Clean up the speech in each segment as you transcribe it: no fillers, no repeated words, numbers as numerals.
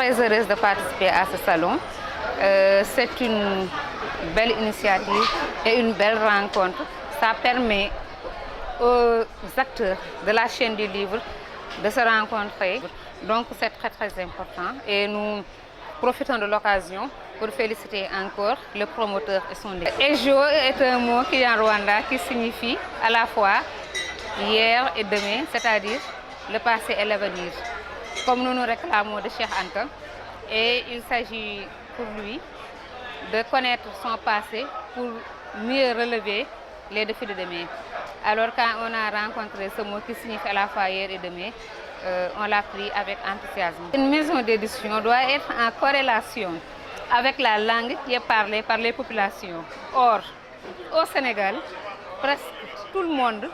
très heureuse de participer à ce salon. C'est une belle initiative et une belle rencontre. Ça permet aux acteurs de la chaîne du livre de se rencontrer. Donc c'est très important et nous profitons de l'occasion pour féliciter encore le promoteur et son équipe. Ejo est un mot qui en Rwanda qui signifie à la fois hier et demain, c'est-à-dire le passé et l'avenir. Comme nous nous réclamons de Cheikh Anta, et il s'agit pour lui de connaître son passé pour mieux relever les défis de demain. Alors quand on a rencontré ce mot qui signifie à la fois hier et demain, on l'a pris avec enthousiasme. Une maison d'édition doit être en corrélation avec la langue qui est parlée par les populations. Or, au Sénégal, presque tout le monde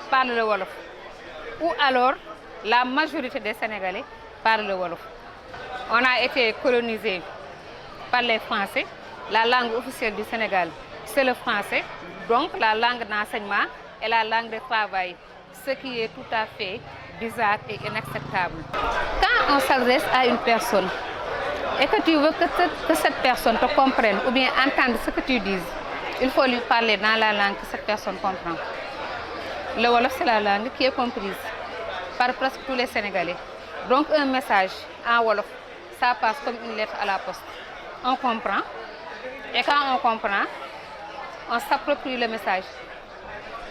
parle le Wolof. Ou alors, la majorité des Sénégalais parlent le Wolof. On a été colonisé par les Français. La langue officielle du Sénégal, c'est le français. Donc, la langue d'enseignement est la langue de travail, ce qui est tout à fait bizarre et inacceptable. Quand on s'adresse à une personne et que tu veux que cette personne te comprenne ou bien entende ce que tu dis, il faut lui parler dans la langue que cette personne comprend. Le Wolof, c'est la langue qui est comprise par presque tous les Sénégalais. Donc un message en Wolof, ça passe comme une lettre à la poste. On comprend et quand on comprend, on s'approprie le message.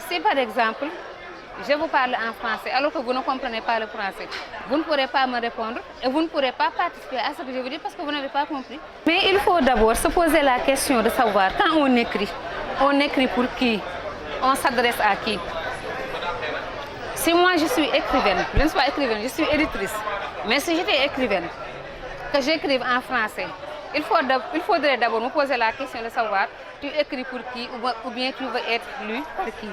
Si par exemple, je vous parle en français alors que vous ne comprenez pas le français, vous ne pourrez pas me répondre et vous ne pourrez pas participer à ce que je vous dis parce que vous n'avez pas compris. Mais il faut d'abord se poser la question de savoir quand on écrit pour qui? On s'adresse à qui? Si moi je suis écrivaine, je ne suis pas écrivaine, je suis éditrice, mais si j'étais écrivaine, que j'écrive en français, il faudrait d'abord me poser la question de savoir tu écris pour qui ou bien tu veux être lu par qui.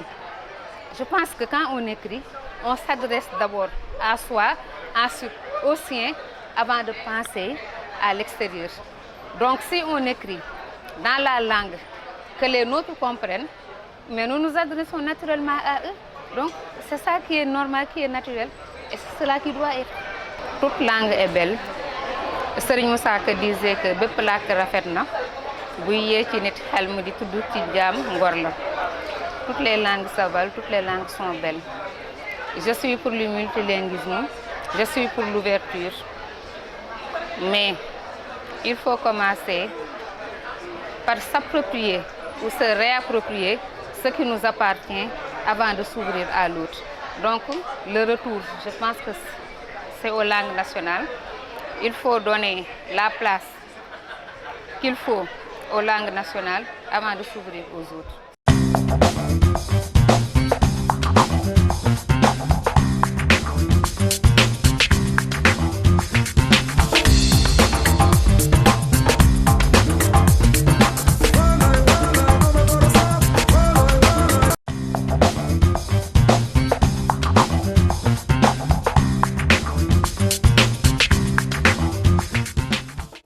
Je pense que quand on écrit, on s'adresse d'abord à soi, ensuite aux siens, avant de penser à l'extérieur. Donc si on écrit dans la langue que les nôtres comprennent, mais nous nous adressons naturellement à eux. Donc c'est ça qui est normal, qui est naturel, et c'est cela qui doit être. Toute langue est belle. Serigne Moussa Ka disait que bépp làkk rafet na bu yee ci nit xel mu di tudd ci jaam ngor la. Toutes les langues se valent, toutes les langues sont belles. Je suis pour le multilinguisme, je suis pour l'ouverture, mais il faut commencer par s'approprier ou se réapproprier ce qui nous appartient avant de s'ouvrir à l'autre. Donc le retour, je pense que c'est aux langues nationales. Il faut donner la place qu'il faut aux langues nationales avant de s'ouvrir aux autres.